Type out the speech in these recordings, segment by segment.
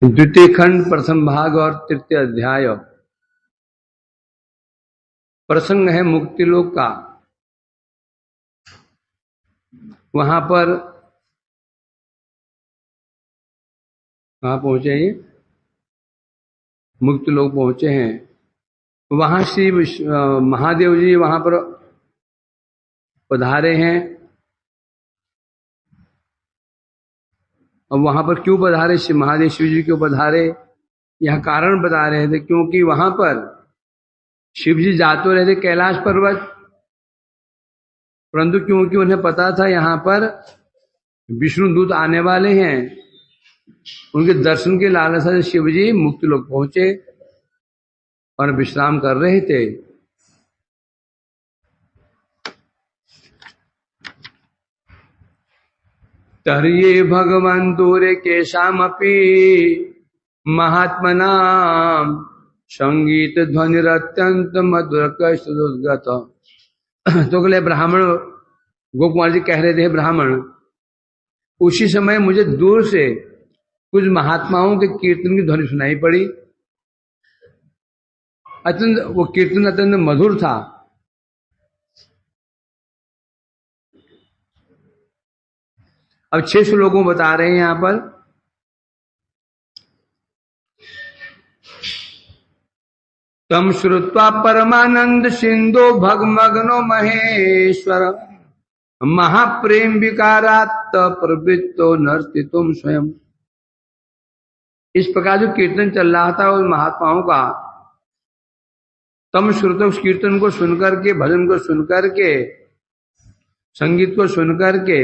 द्वितीय खंड प्रथम भाग और तृतीय अध्याय। प्रसंग है मुक्ति लोक का। वहां पर कहाँ पहुंचे ये? मुक्ति लोक पहुंचे हैं। वहां श्री महादेव जी वहां पर पधारे हैं। अब वहां पर क्यों पधारे श्री महादेव शिव जी क्यों पधारे, यह कारण बता रहे थे। क्योंकि वहां पर शिव जी जाते रहते कैलाश पर्वत, परंतु क्योंकि उन्हें पता था यहाँ पर विष्णु दूत आने वाले हैं, उनके दर्शन के लालसा से शिव जी मुक्ति लोक पहुंचे और विश्राम कर रहे थे। तर्ये भगवन्तोरे केशामपि महात्मनां संगीत ध्वनिरत्यंत मधुर कष्टोद्गत। तो अगले ब्राह्मण गोकुमार जी कह रहे थे, ब्राह्मण उसी समय मुझे दूर से कुछ महात्माओं के कीर्तन की ध्वनि सुनाई पड़ी। अत्यंत वो कीर्तन अत्यंत मधुर था। अब 6 श्लोकों बता रहे हैं यहां पर। तम श्रुत्वा परमानंद सिंधु भगमग्नो महेश्वर महाप्रेम विकारात् प्रवृत्तो नर्तितुम स्वयं। इस प्रकार जो कीर्तन चल रहा था उस महात्माओं का, तम श्रुत उस कीर्तन को सुनकर के, भजन को सुनकर के, संगीत को सुनकर के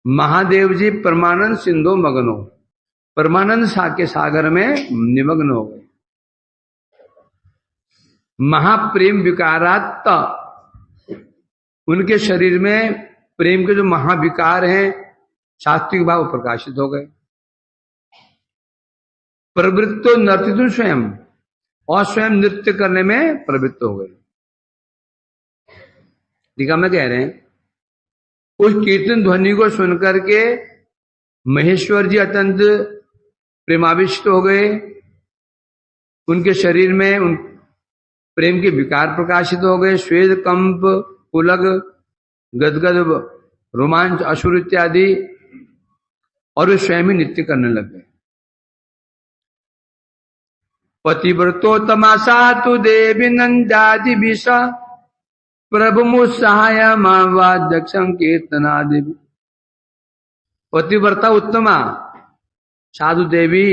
महादेव जी परमानंद सिंधु मग्नो, परमानंद के सागर में निमग्न हो गए। महाप्रेम विकारात्, उनके शरीर में प्रेम के जो महाविकार हैं, सात्विक भाव प्रकाशित हो गए। प्रवृत्तो नर्तितुम स्वयं, और स्वयं नृत्य करने में प्रवृत्त हो गए। ठीक है, मैं कह रहे हैं उस कीर्तन ध्वनि को सुनकर के महेश्वर जी अत्यंत प्रेमाविष्ट हो गए। उनके शरीर में उन प्रेम के विकार प्रकाशित हो गए। श्वेत कंप, पुलक, गदगद, रोमांच, असुर इत्यादि, और वे स्वयं ही नृत्य करने लग गए। पतिव्रतोत्तमा सातु देवी नंदादि विषा प्रभु मुत्साहाय मावाद्य संकीर्तनादि। पतिव्रता उत्तमा साधु देवी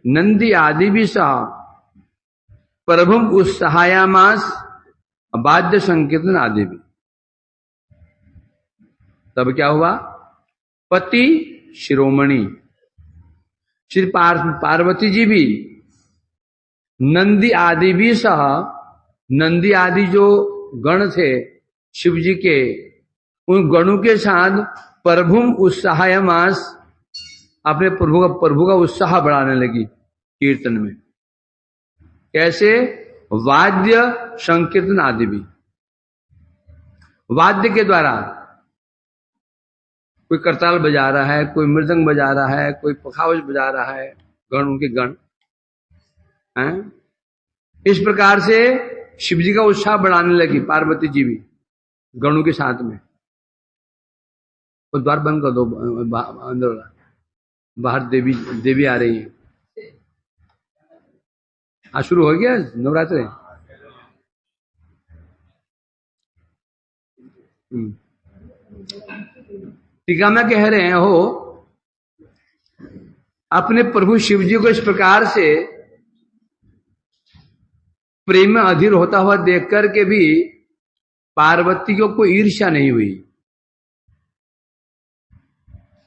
नंदी आदि विषा प्रभु उत्साहायामास वाद्य संकीर्तन आदि भी। तब क्या हुआ? पति शिरोमणि श्री पार्वती जी भी, नंदी आदि भी सह, नंदी आदि जो गण थे शिव जी के, उन गणों के साथ प्रभुम उत्साहयमास, अपने प्रभु का उत्साह बढ़ाने लगी कीर्तन में। कैसे? वाद्य संकीर्तन आदि भी, वाद्य के द्वारा, कोई करताल बजा रहा है, कोई मृदंग बजा रहा है, कोई पखावज बजा रहा है, गण उनके गण हैं। इस प्रकार से शिव जी का उत्साह बढ़ाने लगी पार्वती जी भी गणों के साथ में। वो द्वार बंद कर दो, अंदर बाहर देवी आ रही है। आज शुरू हो गया नवरात्र। टीका में कह रहे हैं, हो अपने प्रभु शिव जी को इस प्रकार से प्रेम में अधीर होता हुआ देख करके भी पार्वती को कोई ईर्ष्या नहीं हुई।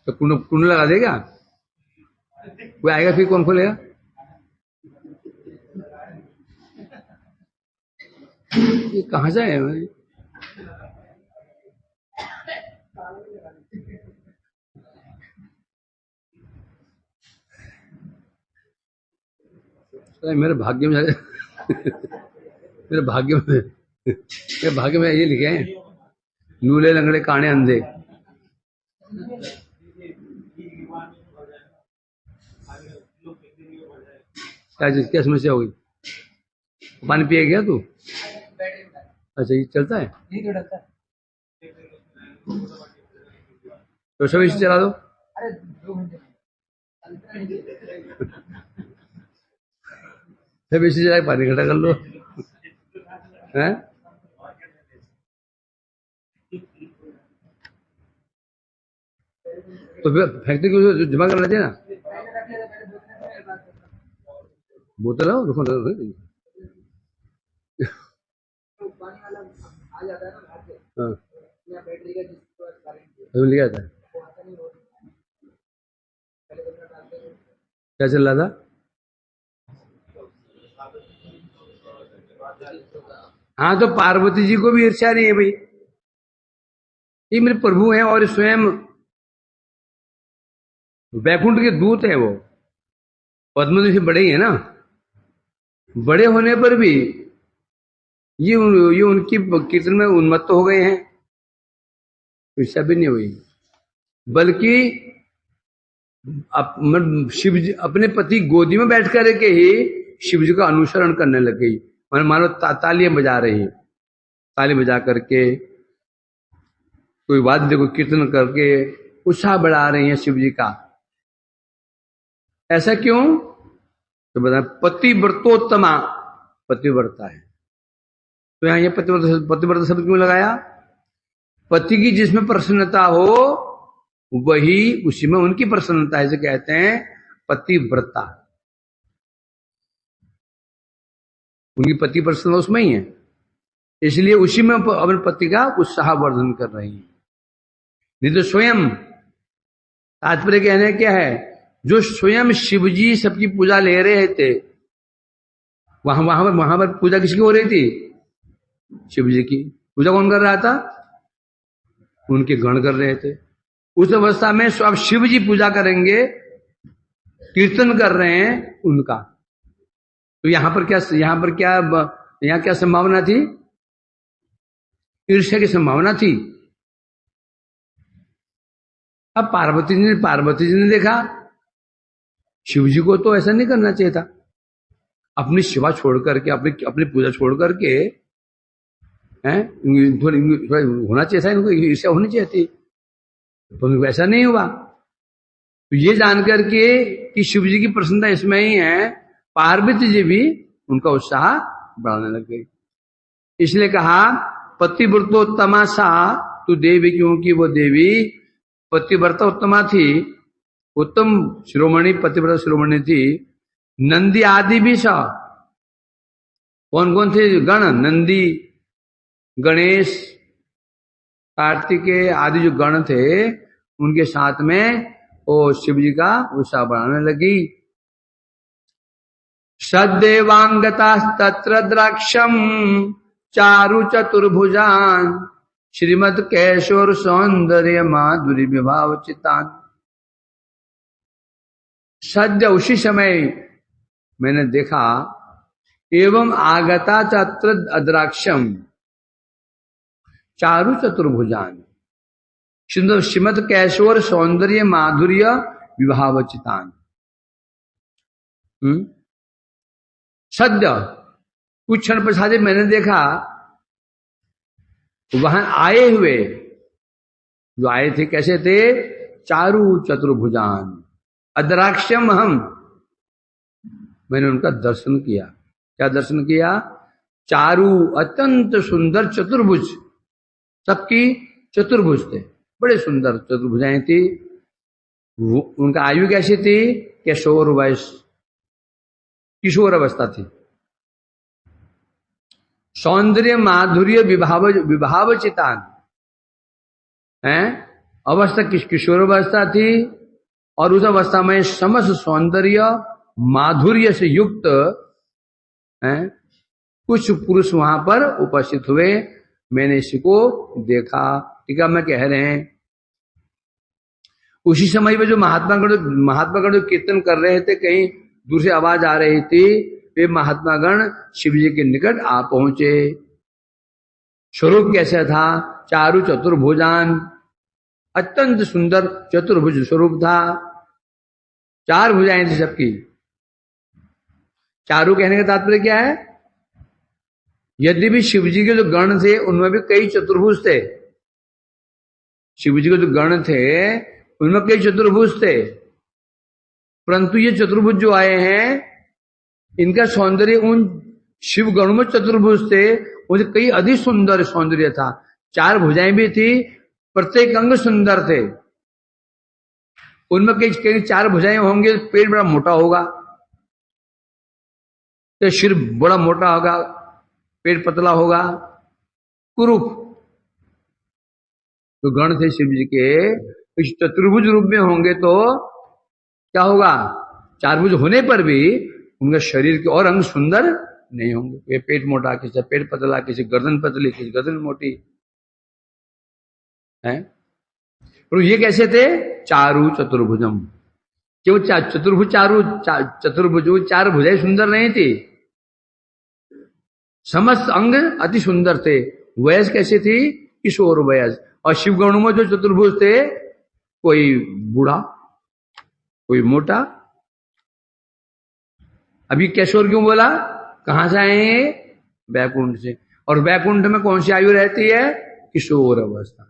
तो कुंड लगा देगा कोई, आएगा फिर कौन खोलेगा? ये कहां जाए? मेरे भाग्य में मेरे भाग्य में ये लिखे हैं, लूले लंगड़े काने अंधे। क्या समस्या होगी? पानी पिए गया तू? अच्छा, ये चलता है तो सब इसे चला दो। सब इसे चला के पानी इकट्ठा कर लो। हैं? तो फिर फैक्ट्री को जमा कर लेते ना। बोतल है रुको हाँ लिया था। क्या चल रहा था? हाँ, तो पार्वती जी को भी ईर्ष्या नहीं है भाई, ये मेरे प्रभु हैं और स्वयं वैकुंठ के दूत है वो, पद्म से बड़े ही है ना। बड़े होने पर भी ये उनकी कीर्तन में उन्मत्त हो गए हैं, ईर्ष्या भी नहीं हुई। बल्कि शिव जी अपने पति गोदी में बैठ कर के ही शिव जी का अनुसरण करने लग गई। मानो तालियां बजा रही, ताली बजा करके कोई वाद्य को कीर्तन करके उत्साह बढ़ा रही है शिव जी का। ऐसा क्यों? तो बता, पतिव्रतोत्तमा, पतिव्रता है। तो यहां ये पतिव्रता शब्द क्यों लगाया? पति की जिसमें प्रसन्नता हो वही उसी में उनकी प्रसन्नता है, इसे कहते हैं पतिव्रता। उनकी पति प्रसन्न उसमें ही है, इसलिए उसी में अपने पति का उत्साह वर्धन कर रही है। नहीं तो स्वयं, तात्पर्य कहने क्या है, जो स्वयं शिव जी सबकी पूजा ले रहे थे, वहां पर पूजा किसकी हो रही थी? शिव जी की। पूजा कौन कर रहा था? उनके गण कर रहे थे। उस अवस्था में अब शिव जी पूजा करेंगे, कीर्तन कर रहे हैं उनका। तो यहां क्या संभावना थी? ईर्ष्या की संभावना थी। अब पार्वती जी ने देखा शिव जी को तो ऐसा नहीं करना चाहिए था, अपनी सेवा छोड़ करके, अपनी पूजा छोड़ करके होना चाहिए था, इनको ईर्ष्या होनी चाहिए थी, तो ऐसा नहीं हुआ। तो ये जानकर के कि शिव जी की प्रसन्नता इसमें ही है, पार्वती जी भी उनका उत्साह बढ़ाने लग गई। इसलिए कहा पतिव्रतोत्तमा सा तू देवी, क्योंकि वो देवी पतिव्रता उत्तमा थी, उत्तम शिरोमणि, पतिव्रता शिरोमणि थी। नंदी आदि भी सा, कौन कौन थे गण? नंदी, गणेश, कार्तिकेय आदि जो गण थे, उनके साथ में वो शिव जी का उत्साह बढ़ाने लगी। सदेवांगता तत्र द्राक्षम चारु चतुर्भुजान श्रीमद केशोर सौंदर्य माधुरी विभाव चितान। सद्य उसी समय मैंने देखा, एवं आगता तत्र अद्राक्षम चारु चतुर्भुजान श्रीमद कैशोर सौंदर्य माधुर्य विभावचितान। सद्य कुछ क्षण पश्चात मैंने देखा, वहां आए हुए जो आए थे कैसे थे? चारु चतुर्भुजान अद्राक्षम हम, मैंने उनका दर्शन किया। क्या दर्शन किया? चारु अत्यंत सुंदर चतुर्भुज, सबकी चतुर्भुज थे, बड़े सुंदर चतुर्भुजाएं थी। उनका आयु कैसी थी? किशोर वयस, किशोर अवस्था थी। सौंदर्य माधुर्य विभाव चितान है, अवस्था किशोर अवस्था थी, और उस अवस्था में समस्त सौंदर्य माधुर्य से युक्त है कुछ पुरुष वहां पर उपस्थित हुए। मैंने इसको देखा। टीका में कह रहे हैं, उसी समय में जो महात्मागण जो कीर्तन कर रहे थे, कहीं दूर से आवाज आ रही थी, वे महात्मागण शिव जी के निकट आ पहुंचे। स्वरूप कैसा था? चारु चतुर्भुजान, अत्यंत सुंदर चतुर्भुज स्वरूप था, चार भुजाएं थी सबकी। चारु कहने का तात्पर्य क्या है? यद्यपि शिव जी के जो गण थे उनमें भी कई चतुर्भुज थे, शिव जी के जो गण थे उनमें कई चतुर्भुज थे, परंतु ये चतुर्भुज जो आए हैं इनका सौंदर्य उन शिव गणों में चतुर्भुज थे उनसे कई अधिक सुंदर सौंदर्य था। 4 भुजाएं भी थी, प्रत्येक अंग सुंदर थे। उनमें कई कई 4 भुजाएं होंगे, पेट बड़ा मोटा होगा, तो सिर बड़ा मोटा होगा, पेट पतला होगा, कुरूप तो गण थे शिव जी के। इस चतुर्भुज रूप में होंगे तो क्या होगा? 4 भुज होने पर भी उनका शरीर के और अंग सुंदर नहीं होंगे। ये पेट मोटा, किसी पेट पतला, किसी गर्दन पतली, किसी गर्दन मोटी है। और ये कैसे थे? चारु चतुर्भुजम, कि वो चतुर्भुज चतुर्भुज 4 भुजाएं सुंदर नहीं थी, समस्त अंग अति सुंदर थे। वयस कैसे थी? किशोर वयस। और शिवगणों में जो चतुर्भुज थे, कोई बूढ़ा, कोई मोटा। अभी किशोर क्यों बोला? कहां से आए हैं? वैकुंठ से। और वैकुंठ में कौन सी आयु रहती है? किशोर अवस्था।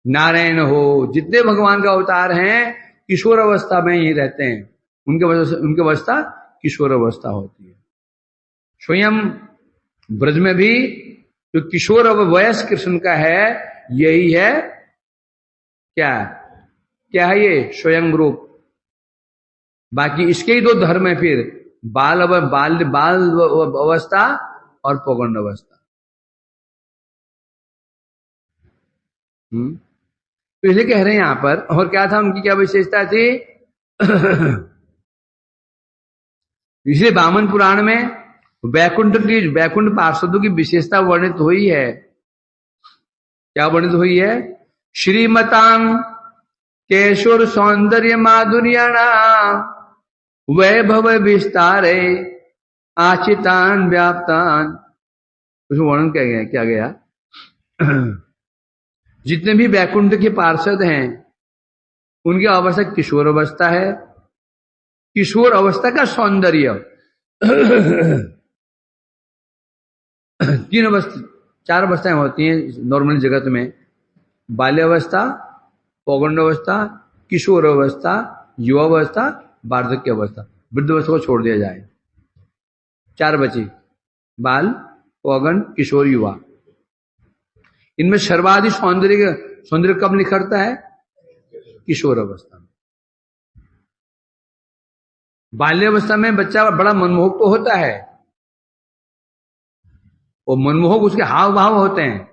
नारायण हो, जितने भगवान का अवतार हैं किशोर अवस्था में ही रहते हैं, उनकी अवस्था किशोर अवस्था होती है। स्वयं ब्रज में भी जो किशोर वयस कृष्ण का है यही है, क्या क्या है ये? स्वयं रूप। बाकी इसके ही 2 धर्म है फिर, बाल अवस्था और पौगंड अवस्था। तो इसे कह रहे हैं यहां पर। और क्या था उनकी, क्या विशेषता थी? इसलिए वामन पुराण में वैकुंठ पार्षदों की विशेषता वर्णित हुई है। क्या वर्णित हुई है? श्रीमतांग केशोर सौंदर्य माधुर्याणा वैभव विस्तारे आचितान व्याप्तान। उसमें वर्णन क्या गया? जितने भी वैकुंठ के पार्षद हैं उनकी अवस्था किशोर अवस्था है। किशोर अवस्था का सौंदर्य 4 अवस्थाएं होती हैं नॉर्मल जगत में: बाल्यावस्था, पौगंड अवस्था, किशोर अवस्था, युवा अवस्था, वार्धक्य अवस्था। वृद्ध अवस्था को छोड़ दिया जाए, 4 बची: बाल, पौगंड, किशोर, युवा। इनमें सर्वाधिक सौंदर्य कब निखरता है? किशोर अवस्था में। बाल्यावस्था में बच्चा बड़ा मनमोहक तो होता है, और मनमोहक उसके हाव भाव होते हैं।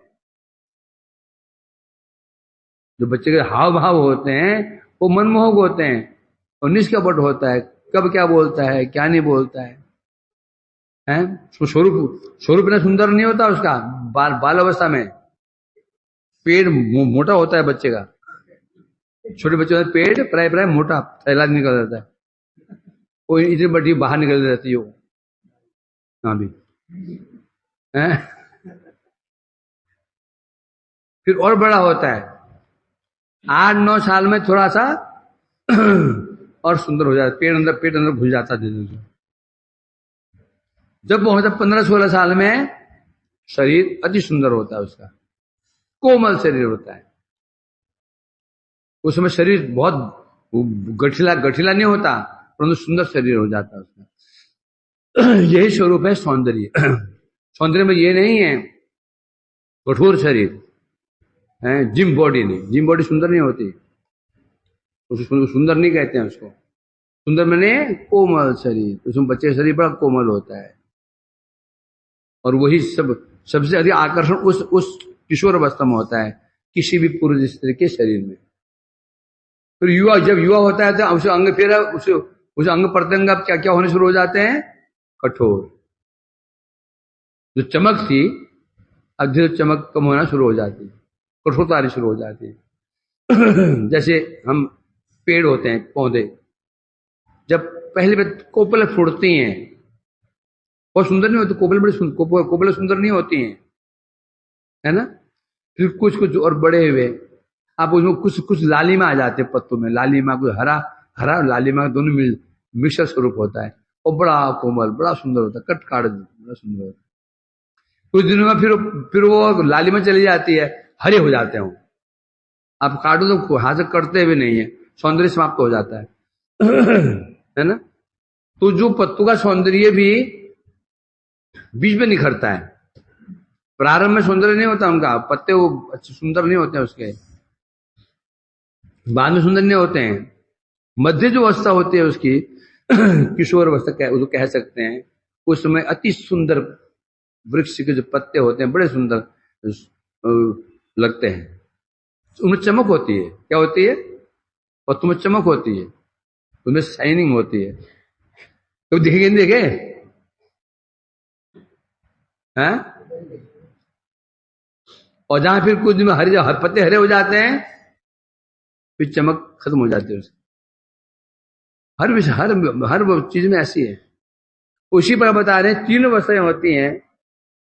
जो बच्चे के हाव भाव होते हैं वो मनमोहक होते हैं, और निष्कपट होता है, कब क्या बोलता है क्या नहीं बोलता है, हैं? स्वरूप इतना सुंदर नहीं होता उसका। बाल अवस्था में पेड़ मोटा होता है बच्चे का, छोटे बच्चे का पेड़ प्राय मोटा थैला निकल जाता है, वो इतनी बड़ी बाहर निकल जाती है वो। हाँ भी है। फिर और बड़ा होता है, 8-9 साल में थोड़ा सा और सुंदर हो जाता है, पेट अंदर घुस जाता है। जब पहुंचता 15-16 साल में शरीर अति सुंदर होता है, उसका कोमल शरीर होता है। उस समय शरीर बहुत गठिला नहीं होता, परंतु सुंदर शरीर हो जाता है उसका। यही स्वरूप है सौंदर्य। सौंदर्य में ये नहीं है कठोर शरीर है, जिम बॉडी नहीं। जिम बॉडी सुंदर नहीं होती, उसको सुंदर नहीं कहते हैं उसको। सुंदर मैंने कोमल शरीर, उसमें बच्चे का शरीर बड़ा कोमल होता है, और वही सबसे अधिक आकर्षण उस किशोर अवस्था में होता है किसी भी पुरुष स्त्री के शरीर में। फिर जब युवा होता है तो उसे अंग फिर उस अंग प्रत्यंग अब क्या क्या होने शुरू हो जाते हैं? कठोर। जो चमक थी अब धीरे चमक कम होना शुरू हो जाती है, कठोरता आनी शुरू हो जाती है। जैसे हम पेड़ होते हैं, पौधे, जब पहले कोपल फूटती हैं बहुत सुंदर नहीं होती, कोपल सुंदर नहीं होती हैं, है ना? फिर कुछ और बड़े हुए आप उसमें कुछ लालिमा आ जाते हैं पत्तों में, लालिमा कुछ हरा लालिमा दोनों मिक्सर स्वरूप होता है, और बड़ा कोमल, बड़ा सुंदर होता है, कट काट बड़ा सुंदर होता है। कुछ दिनों में फिर वो लालिमा चली जाती है, हरे हो जाते हैं वो। आप काटो तो हाथ से कटते भी नहीं है, सौंदर्य समाप्त हो जाता है है ना। तो जो पत्तों का सौंदर्य भी बीच में निखरता है। प्रारंभ में सौंदर्य नहीं होता उनका, पत्ते वो अच्छे सुंदर नहीं होते हैं उसके, बाद में सुंदर नहीं होते हैं। मध्य जो अवस्था होती है उसकी किशोर अवस्था उसको कह सकते हैं। उस समय अति सुंदर वृक्ष के जो पत्ते होते हैं बड़े सुंदर लगते हैं, उनमें चमक होती है। क्या होती है? पत्तों में चमक होती है, उनमें शाइनिंग होती है। तो दिखेंगे नहीं देखे हैं? और जहां फिर कुछ दिन में हर पत्ते हरे हो जाते हैं, फिर चमक खत्म हो जाती है उसकी। हर विषय हर चीज में ऐसी है। उसी पर बता रहे हैं 3 अवस्थाएं होती हैं,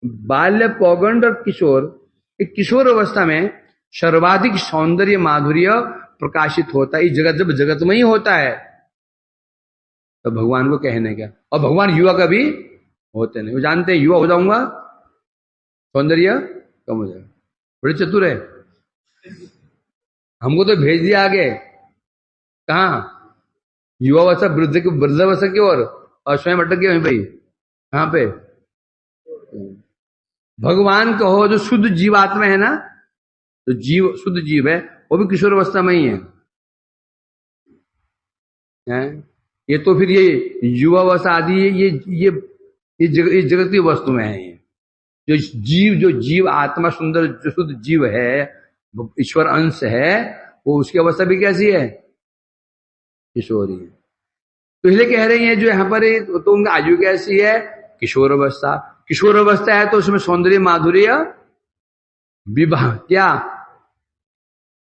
बाल्य, पौगंड और किशोर। एक किशोर अवस्था में सर्वाधिक सौंदर्य माधुर्य प्रकाशित होता है। जगत जब जगत में ही होता है तो भगवान को कहने क्या। और भगवान युवा का भी होते नहीं, वो जानते हैं युवा हो जाऊंगा सौंदर्य कम हो जाएगा। बड़े चतुर है, हमको तो भेज दिया आगे कहा युवावस्था वृद्धावस्था की ओर, और स्वयं अटक गए वहीं पे। कहां पे? भगवान कहो जो शुद्ध जीवात्मा है ना, जो जीव शुद्ध जीव है वो भी किशोर अवस्था में ही है। ये तो फिर ये युवावस्था आदि ये जगत की वस्तु में है। ये जो जीव आत्मा सुंदर जो शुद्ध जीव है, ईश्वर अंश है, वो उसकी अवस्था भी कैसी है? किशोरी है। तो इसलिए कह रहे हैं जो यहाँ पर तो उनका आयु कैसी है? किशोर अवस्था। किशोर अवस्था है तो उसमें सौंदर्य माधुर्य विवाह, क्या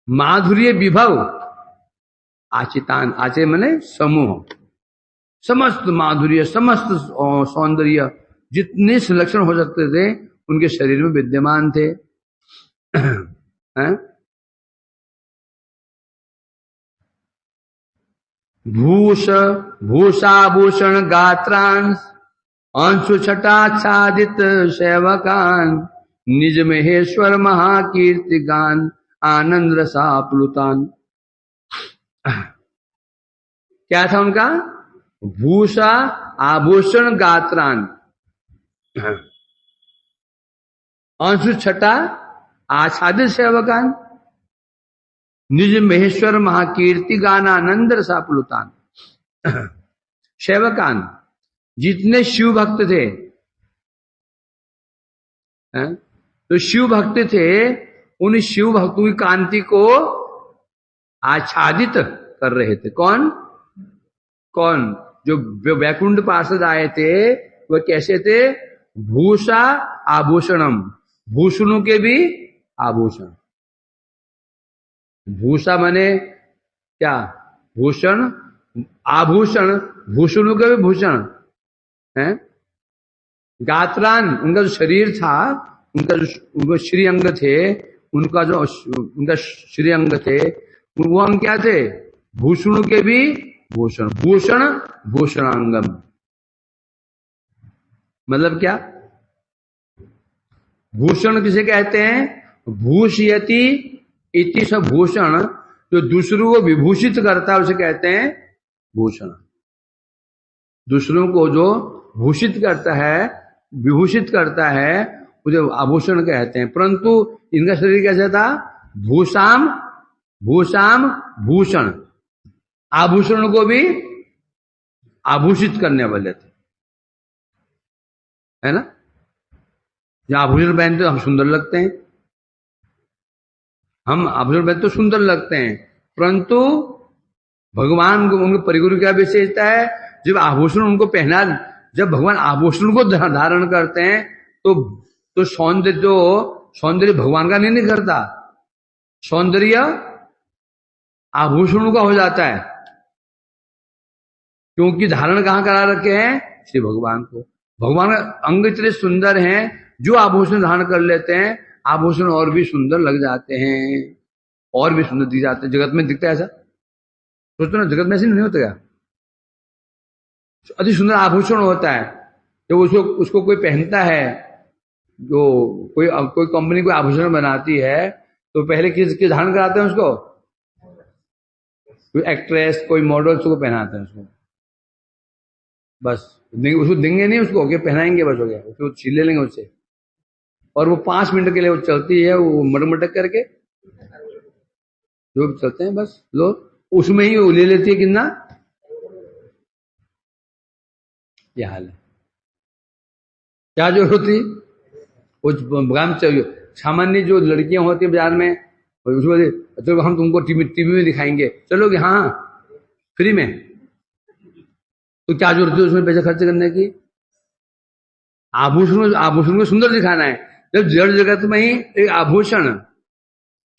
माधुर्य विभव आचितान, आचे मने समूह, समस्त माधुर्य समस्त सौंदर्य जितने लक्षण हो सकते थे उनके शरीर में विद्यमान थे। भूषाभूषण गात्रांश अंशु छटाच्छादित सेवकान निज महेश्वर महाकीर्तिगान आनंद रसाप्लुतान। क्या था उनका? भूषा आभूषण गात्रान, अंशु छटा आच्छादित सेवकान निज महेश्वर महाकीर्ति गान आनंद रसाप्लुतान। सेवकान, जितने शिव भक्त थे, तो शिव भक्त थे, उन शिव भक्तों की कांति को आच्छादित कर रहे थे। कौन कौन? जो वैकुंठ पार्षद आए थे वह कैसे थे? भूषा आभूषणम, भूषणों के भी आभूषण। भूषा माने क्या? भूषण, आभूषण भूषणों के भी भूषण है। गात्रान, उनका जो शरीर था, उनका श्री अंग थे, उनका श्री अंग थे, वो अंग क्या थे? भूषणों के भी भूषण। भूषण भूषणांगम मतलब क्या? भूषण किसे कहते हैं? भूषयति इति स भूषण, जो दूसरों को विभूषित करता है उसे कहते हैं भूषण। दूसरों को जो भूषित करता है, विभूषित करता है, उसे आभूषण कहते हैं। परंतु इनका शरीर कैसा था? भूषाम भूषाम भूषण, आभूषण को भी आभूषित करने वाले थे, है ना। जब आभूषण पहनते तो हम सुंदर लगते हैं, हम आभूषण पहनते तो सुंदर लगते हैं, परंतु भगवान को उनके परिगुरु क्या विशेषता है? जब आभूषण उनको पहना, जब भगवान आभूषण को धारण करते हैं तो सौंदर्य भगवान का नहीं निखरता, सौंदर्य आभूषणों का हो जाता है। क्योंकि धारण कहां करा रखे हैं? श्री भगवान को। भगवान का अंग इतने सुंदर हैं, जो आभूषण धारण कर लेते हैं आभूषण और भी सुंदर लग जाते हैं, और भी सुंदर दिख जाते हैं। जगत में दिखता है ऐसा? सोचो ना, जगत में ऐसे नहीं होता क्या? अति सुंदर आभूषण होता है। जब उसको उसको कोई पहनता है, जो कोई कोई कंपनी कोई आभूषण बनाती है, तो पहले किस धारण कराते हैं उसको? कोई एक्ट्रेस, कोई मॉडल उसको पहनाते हैं उसको। बस उसको देंगे नहीं, उसको कि पहनाएंगे, बस हो गया, उसको छीन ले लेंगे उससे। और वो 5 मिनट के लिए वो चलती है, वो मटक करके जो चलते हैं, बस लो उसमें ही वो ले लेती है कितना। यह हाल है। क्या जरूरत थी कुछ काम चाहिए? सामान्य जो लड़कियां होती है बाजार में, उसमें चलो हम तुमको टीवी में दिखाएंगे, चलोगे? हाँ, फ्री में। तो क्या जरूरत है उसमें पैसे खर्च करने की? आभूषण को सुंदर दिखाना है। जब जड़ जगत में ही एक आभूषण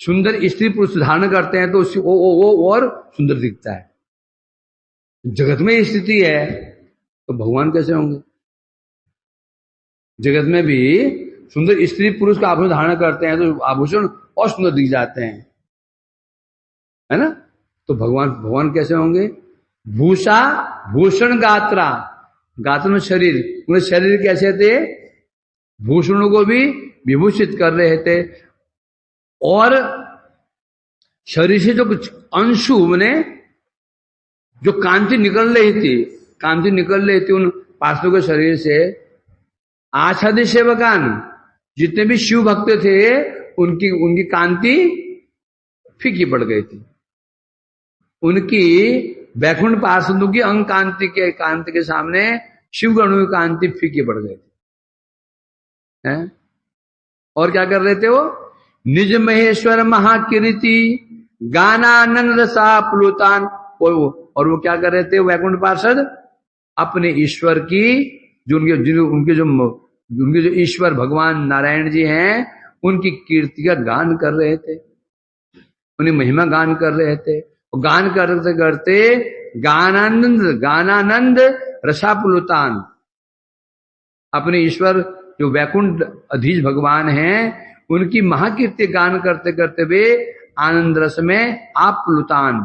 सुंदर स्त्री पुरुष धारण करते हैं तो उससे वो और सुंदर दिखता है। जगत में स्थिति है तो भगवान कैसे होंगे? जगत में भी सुंदर स्त्री पुरुष का आभूषण धारण करते हैं तो आभूषण और सुंदर दिख जाते हैं, है ना? तो भगवान कैसे होंगे? भूषा भूषण गात्रा, गात्र में शरीर, उनके शरीर कैसे थे? भूषणों को भी विभूषित कर रहे थे। और शरीर से जो कुछ अंशु मैंने जो कांति निकल रही थी उन पार्षदों के शरीर से, आच्छादित सेवकान, जितने भी शिव भक्त थे उनकी कांति फीकी पड़ गई थी। उनकी वैकुंठ पार्षदों की अंग कांति के सामने शिव गणों की कांति फीकी पड़ गई थी। हैं? और क्या कर रहे थे वो? निज महेश्वर महाकीर्ति गानानंद रसा प्लुतान। और वो क्या कर रहे थे वैकुंठ पार्षद? अपने ईश्वर की उनके जो ईश्वर भगवान नारायण जी हैं उनकी कीर्ति का गान कर रहे थे, उन्हें महिमा गान कर रहे थे। और गान करते करते गानानंद रसापुलुतान, अपने ईश्वर जो वैकुंठ अधीश भगवान हैं उनकी महाकीर्ति गान करते करते वे आनंद रस में आप्लुतान,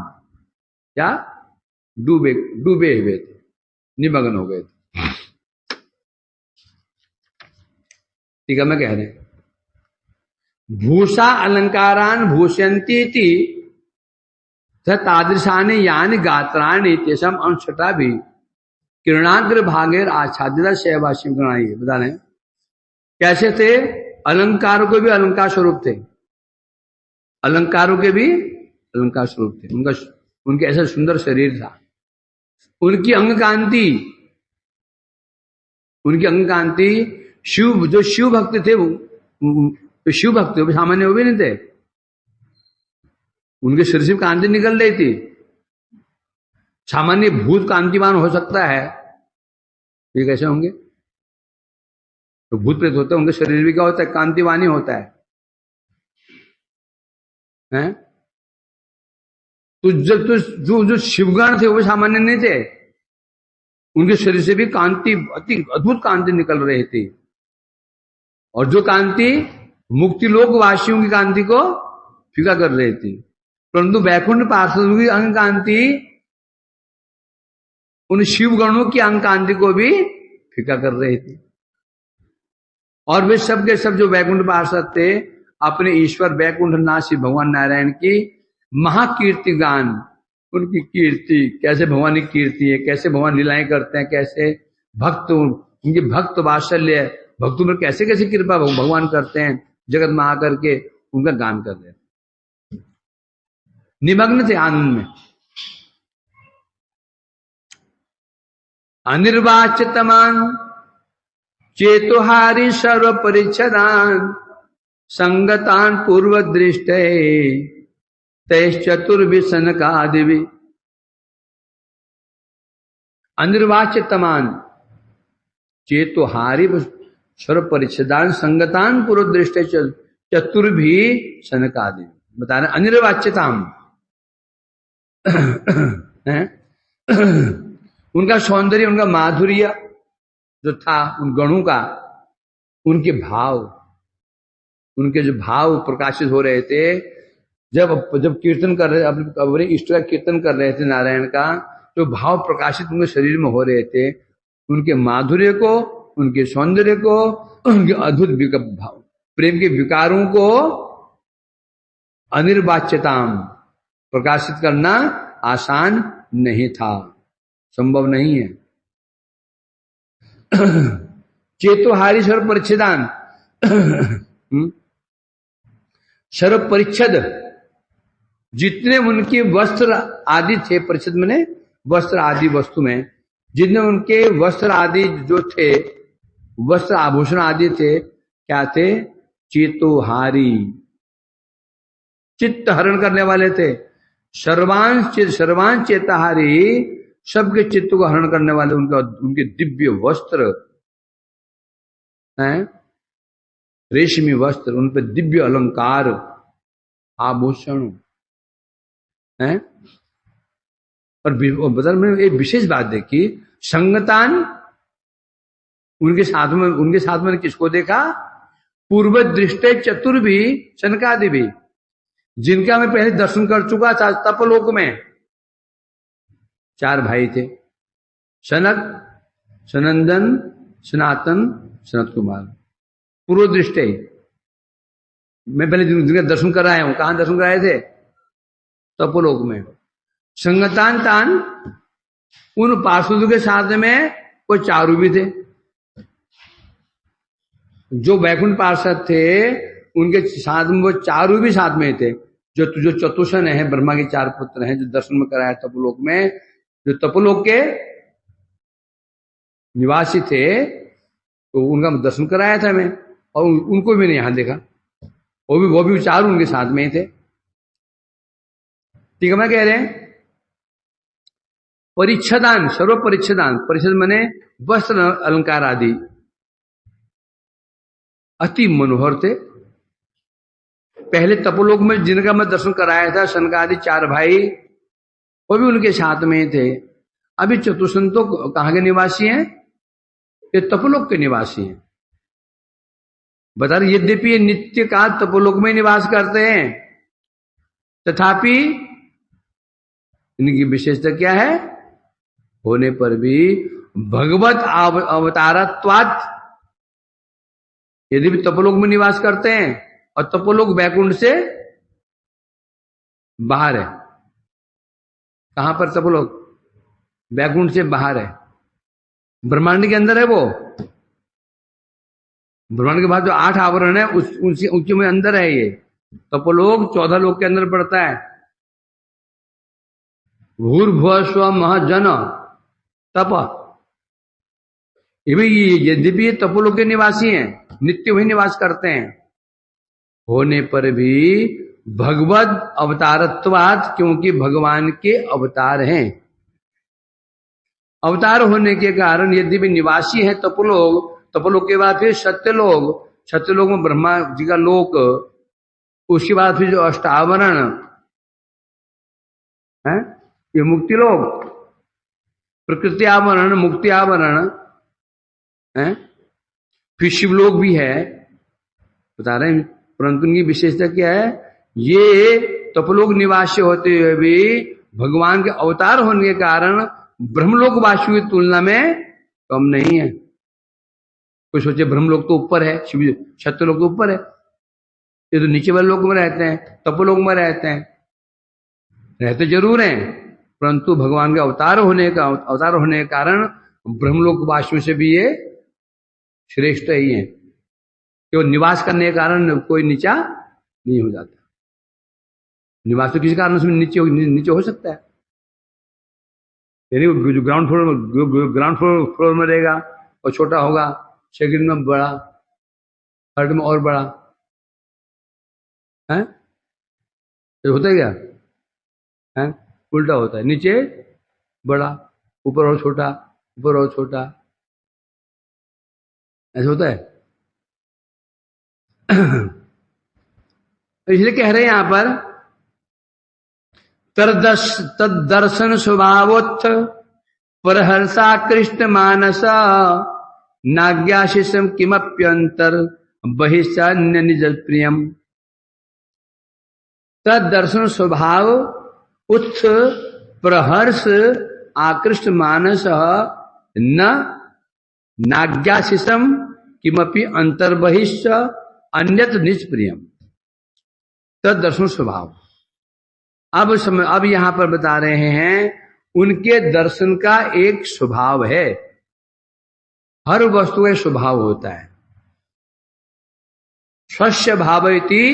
क्या डूबे हुए थे, निमग्न हो गए थे। ठीक है, मैं कह रहे भूषा अलंकारान भूषयंती तादृशानि यानि गात्राणि तेषाम अंशता भी किरणाग्र भागेर आच्छादित शैवासी गणाई। बता रहे कैसे थे? अलंकारों के भी अलंकार स्वरूप थे, अलंकारों के भी अलंकार स्वरूप थे। उनके ऐसा सुंदर शरीर था। उनकी अंग कांति जो शिव भक्त थे, वो शिव भक्त थे, वो सामान्य वो भी नहीं थे। उनके शरीर से कांति निकल रही थी। सामान्य भूत कांतिमान हो सकता है, ये कैसे होंगे? तो भूत प्रेत होते हैं, उनके शरीर भी क्या होता है? कांतिवानी होता है, हैं? तो जो शिवगण थे वो शिवगण नहीं थे, उनके शरीर से भी कांति, अति अद्भुत कांति निकल रही थी। और जो कांति मुक्ति लोक वासियों की कांति को फीका कर रही थी, परंतु वैकुंठ पार्षदों की अंग कांति उन शिवगणों की अंग कांति को भी फीका कर रही थी। और वे सब के सब जो वैकुंठ पार्षद थे अपने ईश्वर वैकुंठनाथ भगवान नारायण की महाकीर्ति गान, उनकी कीर्ति, कैसे भगवान की कीर्ति है, कैसे भगवान लीलाएं करते हैं, कैसे भक्त उनके भक्त वात्सल्य, भक्तों पर कैसे कैसे कृपा भगवान करते हैं, जगत में आकर के उनका गान कर रहे, निमग्न थे आनंद में। अनिर्वाच्यतमान चेतोहारी सर्व परिच्छदान संगतान पूर्व दृष्ट चतुर्विशन का दिवी। अनिर्वाच्यतमान चेतोहारी सर्व परिच्छदान संगतान पूर्व दृष्ट चतुर्भी सनकादि। बता रहे अनिर्वाच्यताम उनका सौंदर्य, उनका माधुर्य जो था, उन गणों का, उनके भाव, उनके जो भाव प्रकाशित हो रहे थे जब कीर्तन कर रहे, अपने इष्ट का कीर्तन कर रहे थे नारायण का, जो भाव प्रकाशित उनके शरीर में हो रहे थे, उनके माधुर्य को, उनके सौंदर्य को, उनके अद्भुत भाव प्रेम के विकारों को अनिर्वाच्यताम प्रकाशित करना आसान नहीं था, संभव नहीं है। चेतोहारी सर्व परिच्छेदान सर्व परिच्छद, जितने उनके वस्त्र आदि थे, परिच्छद माने वस्त्र आदि वस्तु में जितने उनके वस्त्र आदि जो थे, वस्त्र आभूषण आदि थे, क्या थे? चेतोहारी, चित्त हरण करने वाले थे। सर्वांश चेताहारी, सबके चित्त को हरण करने वाले उनके दिव्य वस्त्र हैं, रेशमी वस्त्र, उन पर दिव्य अलंकार आभूषण हैं। और बदल में एक विशेष बात देखी, संगतान, उनके साथ में किसको देखा? पूर्व दृष्टि चतुर्भी शनकादि भी, जिनका मैं पहले दर्शन कर चुका था तपलोक में। 4 भाई थे, सनक, सनंदन, सनातन, सनत कुमार। पूर्व दृष्टि मैं पहले जिनका दर्शन कराया हूं। कहां दर्शन कराए थे? तपोलोक में। संगतान तान, उन पार्षदों के साथ में कोई चारू भी थे। जो वैकुंठ पार्षद थे उनके साथ में वो चारू भी साथ में थे। जो चतुषण है, ब्रह्मा के 4 पुत्र हैं, जो दर्शन में कराया तपोलोक में, जो तपोलोक के निवासी थे, तो उनका दर्शन कराया था मैं, और उनको भी मैंने यहां देखा। वो भी चारू उनके साथ में ही थे। ठीक है, मैं कह रहे हैं परिच्छदान, सर्व परिच्छदान, परिच्छद माने वस्त्र अलंकार आदि, अति मनोहर थे। पहले तपोलोक में जिनका मैं दर्शन कराया था, सनकादि 4 भाई, वो भी उनके साथ में थे। अभी चतुष्सन तो कहां के निवासी हैं? ये तपोलोक के निवासी हैं। बता रहे, यद्यपि ये नित्य काल तपोलोक में निवास करते हैं, तथापि इनकी विशेषता क्या है? होने पर भी भगवत अवतारत्वात्, यदि भी तपोलोक में निवास करते हैं, और तपोलोक वैकुंठ से बाहर है। कहां पर तपोलोक? वैकुंठ से बाहर है, ब्रह्मांड के अंदर है। वो ब्रह्मांड के बाद जो 8 आवरण है उनके में अंदर है। ये तपोलोक 14 लोक के अंदर पड़ता है। भूर्भुव स्व महजन तप, यद्यपि ये तपोलोक के निवासी हैं, नित्य वही निवास करते हैं, होने पर भी भगवत अवतारत्वात्, क्योंकि भगवान के अवतार हैं। अवतार होने के कारण यद्यपि निवासी है तपोलोक के बाद फिर सत्यलोक में ब्रह्मा जी का लोक, उसके बाद फिर जो अष्टावरण है, ये मुक्ति लोक, प्रकृति आवरण, मुक्ति आवरण है, फिर शिवलोक भी है, बता रहे हैं। परंतु उनकी विशेषता क्या है? ये तपोलोक निवासी होते हुए भी भगवान के अवतार होने के कारण ब्रह्मलोक वासियों की तुलना में कम नहीं है। कोई सोचे ब्रह्मलोक तो ऊपर है, शिव सत्यलोक तो ऊपर है, ये तो नीचे वाले लोक में रहते हैं, तपोलोक में रहते जरूर हैं, परंतु भगवान के अवतार होने के कारण ब्रह्मलोक वासियों से भी ये श्रेष्ठ ही है। केवल निवास करने के कारण कोई नीचा नहीं हो जाता। निवास तो किसी कारण से नीचे हो सकता है। यानी जो ग्राउंड फ्लोर में रहेगा और छोटा होगा, सेकंड में बड़ा, थर्ड में और बड़ा है, तो होता है क्या है? उल्टा होता है, नीचे बड़ा, ऊपर और छोटा, ऊपर और छोटा, ऐसा होता है। इसलिए कह रहे हैं यहां पर तदर्शन स्वभावोत्थ परहर्षा कृष्ण मानस नाज्ञाशिषम किमप्यंतर बहिष्य निज प्रियम। तदर्शन स्वभाव उत्थ प्रहर्ष आकृष्ट मानस न नाज्ञाशिषम किमपि अंतर्बहिश्च अन्यत निज प्रियम तद दर्शन स्वभाव। अब यहां पर बता रहे हैं उनके दर्शन का एक स्वभाव है। हर वस्तु का स्वभाव होता है। स्वस्य भावयति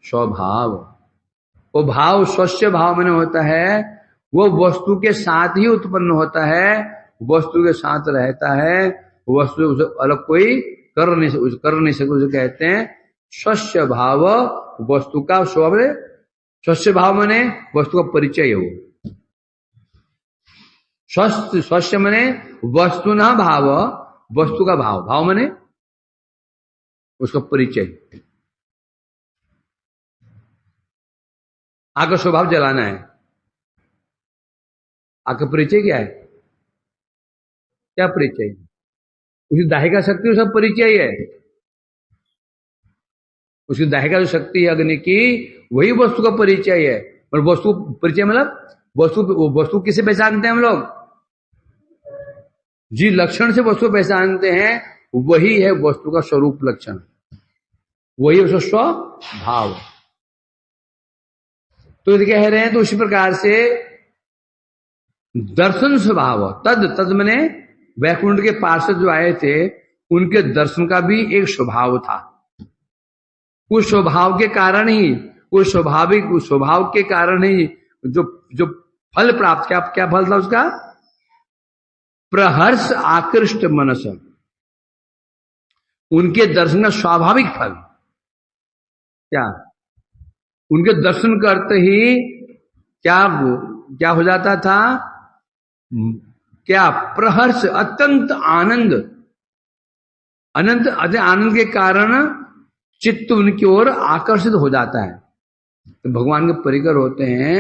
स्वभाव, वो भाव स्वस्य भाव में होता है, वो वस्तु के साथ ही उत्पन्न होता है, वस्तु के साथ रहता है, वस्तु उसे अलग कोई कर नहीं सकते। उसे कहते हैं स्वस्य भाव। वस्तु का स्वभाव, स्वस्य भाव माने वस्तु का परिचय हो। स्वस्य माने वस्तु न भाव, वस्तु का भाव, भाव माने उसका परिचय। आग का स्वभाव जलाना है। आग का परिचय क्या है? क्या परिचय? उसकी दाहिका शक्ति उसका परिचय है। उसकी दाहिका जो शक्ति है अग्नि की, वही वस्तु का परिचय है। और वस्तु परिचय मतलब वस्तु किसे पहचानते हैं हम लोग? जिस लक्षण से वस्तु पहचानते हैं वही है वस्तु का स्वरूप लक्षण, वही उसका स्वभाव। तो कह रहे हैं तो उसी प्रकार से दर्शन स्वभाव, तद मने वैकुंठ के पार्षद जो आए थे उनके दर्शन का भी एक स्वभाव था। उस स्वभाव के कारण ही, उस स्वभाव के कारण ही जो फल प्राप्त, क्या फल था उसका? प्रहर्ष आकृष्ट मनस, उनके दर्शन का स्वाभाविक फल क्या? उनके दर्शन करते ही क्या हो जाता था? क्या? प्रहर्ष, अत्यंत आनंद, अनंत आनंद के कारण चित्त उनकी ओर आकर्षित हो जाता है। तो भगवान के परिकर होते हैं,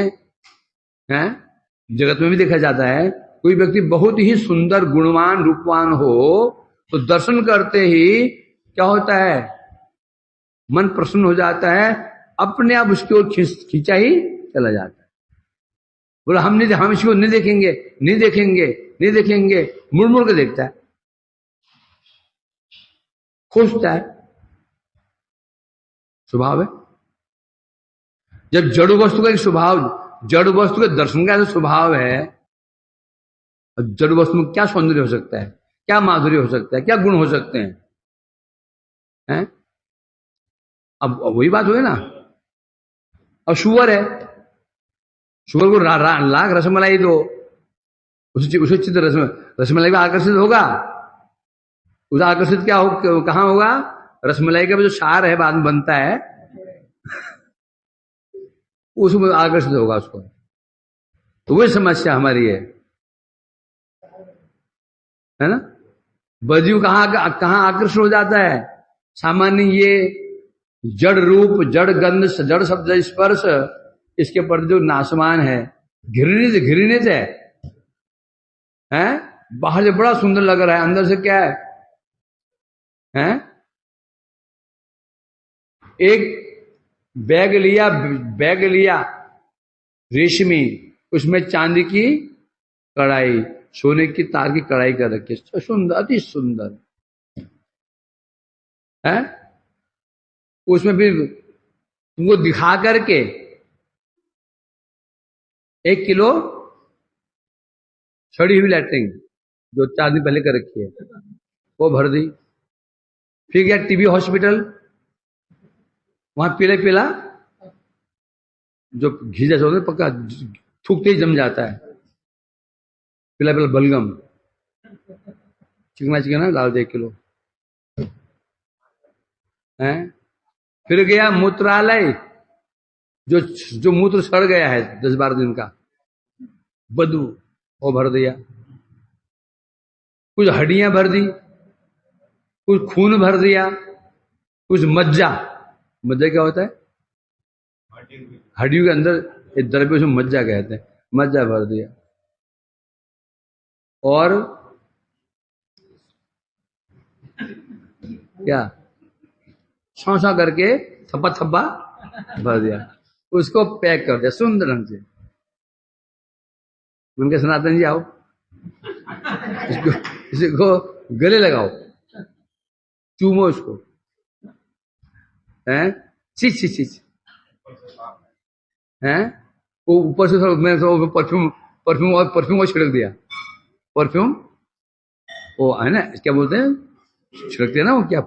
जगत में भी देखा जाता है। कोई व्यक्ति बहुत ही सुंदर, गुणवान, रूपवान हो तो दर्शन करते ही क्या होता है? मन प्रसन्न हो जाता है, अपने आप उसकी ओर खींचा ही चला जाता है। बोला हम इसको नहीं देखेंगे, मुड़ के देखता है, खुशता है। स्वभाव है। जब जड़ वस्तु का एक स्वभाव, जड़ वस्तु के दर्शन का जो स्वभाव है, जड़ वस्तु में क्या सौंदर्य हो सकता है, क्या माधुर्य हो सकता है, क्या गुण हो सकते हैं? अब वही बात हुई ना। अब शुगर है, शुगर को लाख रसमलाई दो, उसे चित्त रसमलाई में आकर्षित होगा। उसे आकर्षित क्या हो, कहां होगा? रसमलाई का जो सार है बाद में बनता है उसमें आकर्षित होगा उसको। तो वही समस्या हमारी है ना। बजू कहां आकर्षण हो जाता है? सामान्य ये जड़ रूप, जड़ गंध, जड़ शब्द, स्पर्श, इसके पर जो नासमान है, घृणित है। बाहर से बड़ा सुंदर लग रहा है, अंदर से क्या है? एक बैग लिया रेशमी, उसमें चांदी की कढ़ाई, सोने की तार की कढ़ाई कर रखी है, सुंदर, अति सुंदर है। उसमें भी तुमको दिखा करके 1 किलो छड़ी हुई लैट्रिन जो 4 दिन पहले कर रखी है वो भर दी। फिर गया टीबी हॉस्पिटल, वहां पीला जो घी जैसा होता है, पक्का थूकते ही जम जाता है, पीला बलगम, चिकना डाल दे 1 किलो है। फिर गया मूत्रालय, जो मूत्र सड़ गया है 10-12 दिन का, बदबू, वो भर दिया। कुछ हड्डियां भर दी, कुछ खून भर दिया, कुछ मज्जा क्या होता है? हड्डियों के अंदर एक द्रव्य, उसमें मज्जा कहते हैं, मज्जा भर दिया। और क्या? सौसा करके थप्पा भर दिया, उसको पैक कर दिया सुंदर ढंग से। मैंने कहा सनातन जी आओ, इसको गले लगाओ, चूमो इसको, हैं चीच चीच चीच, हैं वो ऊपर से मैं तो परफ्यूम परफ्यूम और छिड़क दिया, परफ्यूम वो है ना, क्या बोलते हैं, छिड़कते हैं ना वो क्या,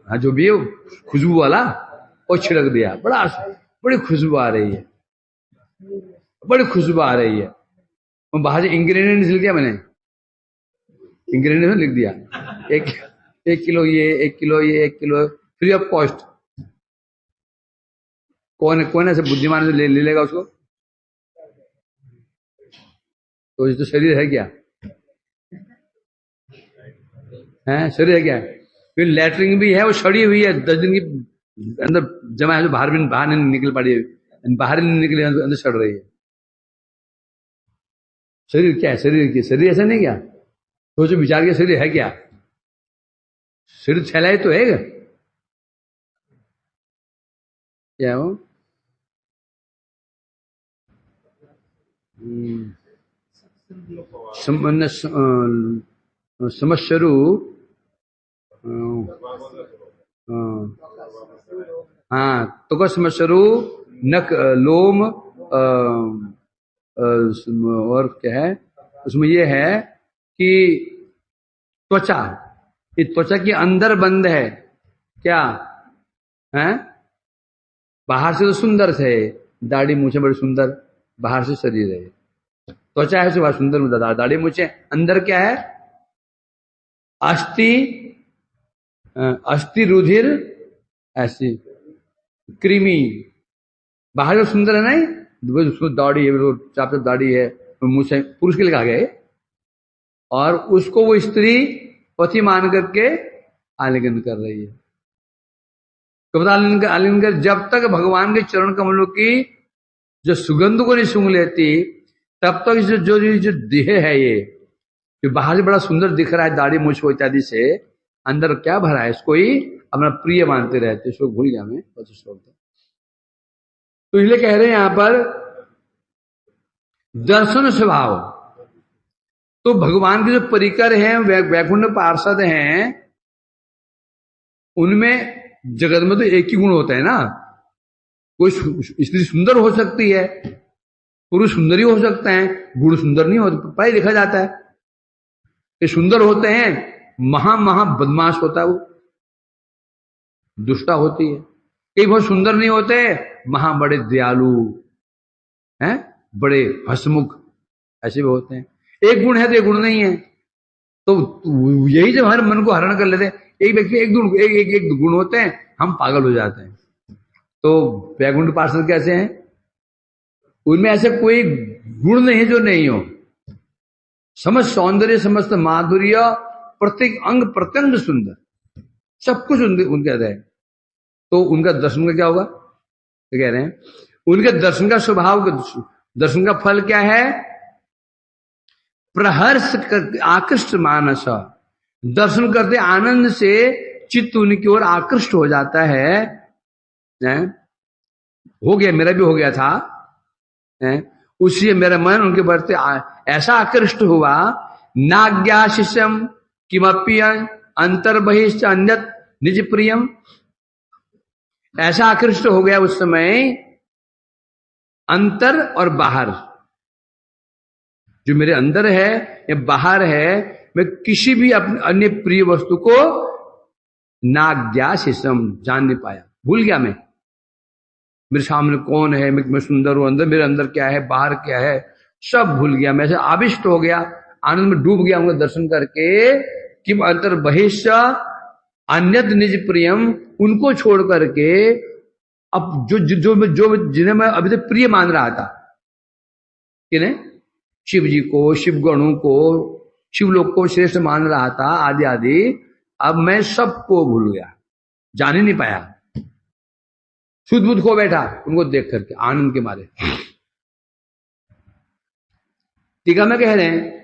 हाँ जो भी है खुशबू वाला, और छिड़क दिया, बड़ी खुशबू आ रही है, बड़ी खुशबू आ रही है। और बाहर से इंग्रेडिएंट्स लिख दिया मैंने, इंग्रेडिएंट्स लिख दिया, एक किलो ये, 1 किलो फ्री ऑफ कॉस्ट। कौन ऐसे बुद्धिमान से ले लेगा उसको? तो ये तो शरीर है क्या, है शरीर है क्या? फिर लैटरिन भी है, वो सड़ी हुई है, 10 दिन की अंदर जमा है, जो बाहर नहीं निकल पा रही है, बाहर नहीं निकले, अंदर सड़ रही है। शरीर क्या है? शरीर ऐसा नहीं क्या? सोचो विचार के, शरीर है क्या? शरीर छैलाए तो है क्या हो? समस्वरू, हाँ तो का समस्वरू, नक, लोम, और क्या है उसमें, ये है कि त्वचा, ये त्वचा के अंदर बंद है क्या है? बाहर से तो सुंदर से, दाढ़ी मूछे बड़ी सुंदर, बाहर से शरीर है, त्वचा है सुबह सुंदर, दाढ़ी मूछे, अंदर क्या है? अस्थि रुधिर, ऐसी कृमि, बाहर जो सुंदर है नहीं, उसको दाढ़ी है, चाप दाढ़ी है, मूछे, पुरुष के लिए कहा गया, और उसको वो स्त्री पति मान करके आलिंगन कर रही है। कब आलिंगन कर? जब तक भगवान के चरण कमलों की जो सुगंध को नहीं सूंघ लेती, तब तक जो देह है, ये जो बाहर से बड़ा सुंदर दिख रहा है, दाढ़ी मूछ इत्यादि से, अंदर क्या भरा है, इसको ही अपना प्रिय मानते रहते। इसको भूल गया मैं, तो इसलिए कह रहे हैं यहां पर दर्शन स्वभाव। तो भगवान के जो परिकर हैं, वैकुंठ पार्षद हैं, उनमें जगत में तो एक ही गुण होता है ना। कोई स्त्री सुंदर हो सकती है, पुरुष सुंदर ही हो सकते हैं, गुण सुंदर नहीं होते, प्राय देखा जाता है। ये सुंदर होते हैं, महा बदमाश होता है, वो दुष्टा होती है। कई बहुत सुंदर नहीं होते, महा बड़े दयालु हैं, बड़े हसमुख, ऐसे भी होते हैं। एक गुण है तो एक गुण नहीं है, तो यही जब हर मन को हरण कर लेते हैं। एक व्यक्ति एक गुण होते हैं, हम पागल हो जाते हैं। तो वैकुंठ पार्षद कैसे हैं? उनमें ऐसे कोई गुण नहीं जो नहीं हो, समस्त सौंदर्य, समस्त माधुर्य, प्रत्येक अंग प्रत्यंग सुंदर, सब कुछ उनके है। तो उनका दर्शन का क्या होगा? तो कह रहे हैं उनके दर्शन का स्वभाव, दर्शन का फल क्या है? प्रहर्ष आकृष्ट मानस, दर्शन करते आनंद से चित्त उनकी ओर आकृष्ट हो जाता है। हो गया, मेरा भी हो गया था, उसी मेरा मन उनके बढ़ते ऐसा आकृष्ट हुआ, नाज्ञा शिष्यम किमपि अंतर्बहिश्च अन्यत निज प्रियम, ऐसा आकृष्ट हो गया उस समय, अंतर और बाहर, जो मेरे अंदर है या बाहर है, मैं किसी भी अपने अन्य प्रिय वस्तु को नाज्ञा शिष्यम जान नहीं पाया, भूल गया। मैं मेरे सामने कौन है, मैं सुंदर हूं, अंदर मेरे अंदर क्या है, बाहर क्या है, सब भूल गया। मैं से आविष्ट हो गया, आनंद में डूब गया उनका दर्शन करके। कि अंतर बहिष्य अन्यत निज प्रियम, उनको छोड़ करके अब जो जिन्हें मैं अभी तक प्रिय मान रहा था, किन्हें? शिव जी को, शिव गणों को, शिवलोक को श्रेष्ठ मान रहा था, आदि आदि, अब मैं सबको भूल गया, जान ही नहीं पाया, शुद्ध बुद्ध खो बैठा उनको देख करके आनंद के मारे। टीका में कह रहे हैं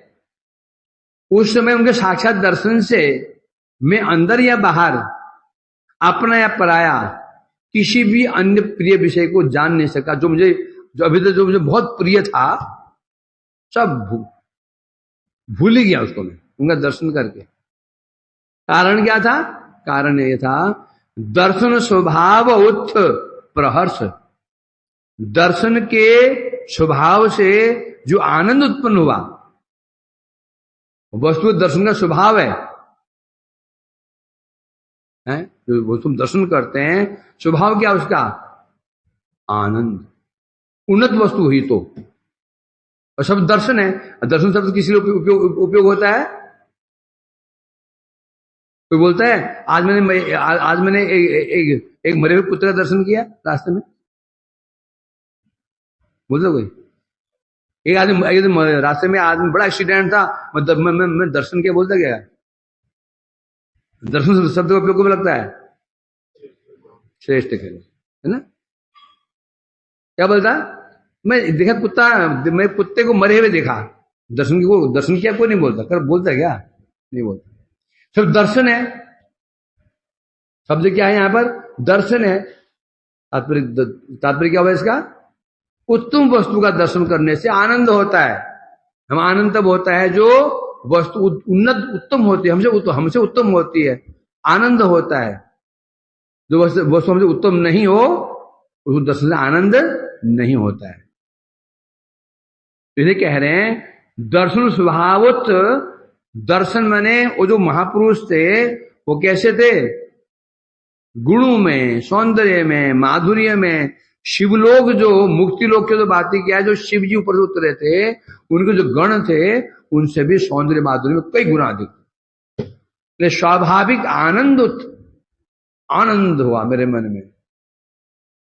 उस समय उनके साक्षात दर्शन से मैं अंदर या बाहर, अपना या पराया, किसी भी अन्य प्रिय विषय को जान नहीं सका। जो अभी तक जो मुझे बहुत प्रिय था, सब भूल ही गया उसको मैं, उनका दर्शन करके। कारण क्या था? कारण ये था दर्शन स्वभाव उत्थ प्रहर्ष। दर्शन के स्वभाव से जो आनंद उत्पन्न हुआ, वस्तु दर्शन का स्वभाव है, जो वो तुम दर्शन करते हैं स्वभाव क्या उसका? आनंद। उन्नत वस्तु हुई तो, और शब्द दर्शन है। दर्शन शब्द किसी लिए उपयोग होता है? कोई बोलता है आज मैंने एक मरे हुए पुत्र का दर्शन किया रास्ते में, बोलता कोई? एक आदमी रास्ते में, आदमी बड़ा एक्सीडेंट था, मैं दर्शन किया, बोलता क्या? दर्शन शब्द का उपयोग को लगता है श्रेष्ठ के लिए, है ना? क्या बोलता? मैं देखा कुत्ता, मैं कुत्ते को मरे हुए देखा, दर्शन किया कोई नहीं बोलता। कर बोलता क्या? नहीं बोलता। सिर्फ दर्शन है। शब्द क्या है यहां पर? दर्शन है। तात्पर्य क्या हुआ इसका? उत्तम वस्तु का दर्शन करने से आनंद होता है। हम आनंद तब होता है जो वस्तु उन्नत उत्तम होती है, हमसे उत्तम होती है, आनंद होता है। जो वस्तु हमसे उत्तम नहीं हो, उस दर्शन से आनंद नहीं होता है। इसे कह रहे हैं दर्शन स्वभावत। दर्शन माने वो जो महापुरुष थे वो कैसे थे? गुणों में, सौंदर्य में, माधुर्य में। शिवलोक जो मुक्ति लोक के जो बातें किया, जो शिव जी ऊपर उतरे थे, उनके जो गण थे उनसे भी सौंदर्य माधुर्य में कई गुना अधिक। स्वाभाविक आनंद हुआ मेरे मन में,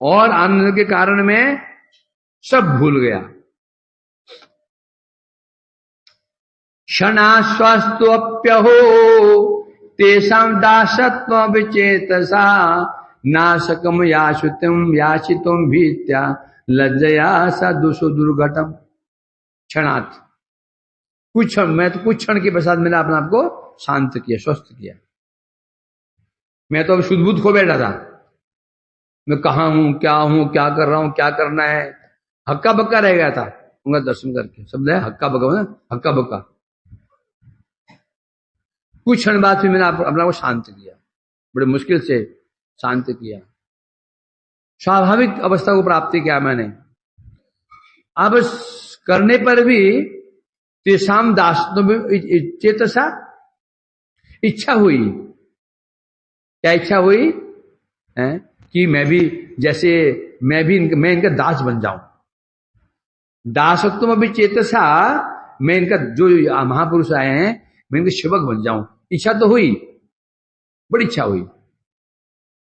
और आनंद के कारण मैं सब भूल गया। क्षणास्वस्त्वप्यहो तेषां दासत्व विचेतसा नाशकम याचितुम भीत्या लज्जया सा दुषो दुर्घटम। क्षणात्, कुछ क्षण के पश्चात मैंने अपने आप को शांत किया, स्वस्थ किया। मैं तो अब शुद्ध बुद्ध खो बैठा था, मैं कहाँ हूं, क्या कर रहा हूं, क्या करना है, हक्का बक्का रह गया था। उनका दर्शन करके, शब्द है हक्का बक्का, हक्का बक्का। कुछ क्षण बाद फिर मैंने अपना को शांत किया, बड़े मुश्किल से शांत किया, स्वाभाविक अवस्था को प्राप्त किया मैंने। अब करने पर भी तेषाम दास चेतसा, इच्छा हुई। क्या इच्छा हुई है? कि मैं इनका दास बन जाऊं। दासत्व अभी चेतसा, मैं इनका जो महापुरुष आए हैं मैं इनके सेवक बन जाऊं। इच्छा तो हुई, बड़ी इच्छा हुई।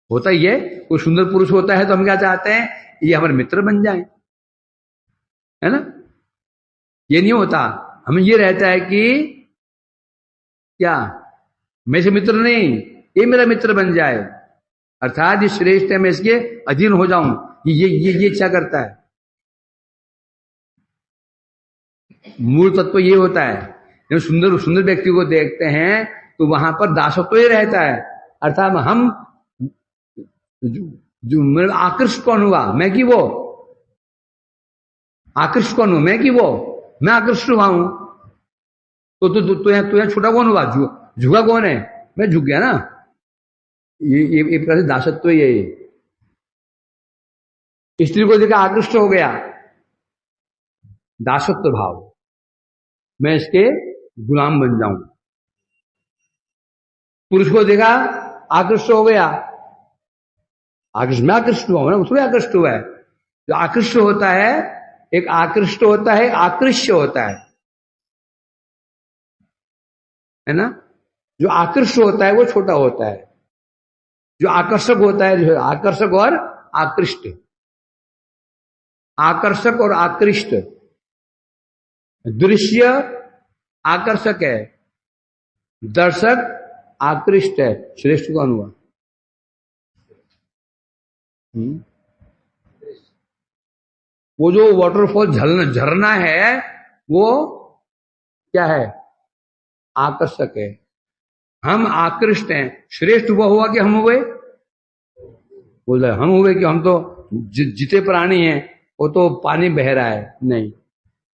होता ही है, कोई सुंदर पुरुष होता है तो हम क्या चाहते हैं? ये हमारे मित्र बन जाए, है ना? ये नहीं होता, हमें ये रहता है कि क्या मेरे से मित्र नहीं, ये मेरा मित्र बन जाए, अर्थात ये श्रेष्ठ है, मैं इसके अधीन हो जाऊं। ये इच्छा करता है। मूल तत्व ये होता है। जब सुंदर व्यक्ति को देखते हैं तो वहां पर दासत्व ही रहता है, अर्थात हम जो मेरा आकृष्ट कौन हुआ? मैं कि वो? आकृष्ट कौन हुआ? मैं कि वो? मैं आकृष्ट हुआ हूं। तो यहाँ छोटा कौन हुआ? झुका कौन है? मैं झुक गया ना। ये प्रकार से दासत्व ही है। स्त्री को देखा आकृष्ट हो गया, दासत्व भाव, मैं इसके गुलाम बन जाऊं। पुरुष को देखा आकृष्ट हो गया, मैं आकृष्ट हुआ हूं ना, उसमें आकृष्ट हुआ है। जो आकृष्ट होता है, एक आकृष्ट होता है, आकृष्य होता है ना? जो आकृष्ट होता है वो छोटा होता है, जो आकर्षक होता है, जो आकर्षक और आकृष्ट, आकर्षक और आकृष्ट। दृश्य आकर्षक है, दर्शक आकृष्ट है। श्रेष्ठ कौन हुआ? वो जो वाटरफॉल झरना है वो क्या है? आकर्षक है। हम आकृष्ट हैं। श्रेष्ठ वो हुआ कि हम हुए? बोल रहे हम हुए कि हम तो जीते प्राणी हैं, वो तो पानी बह रहा है। नहीं,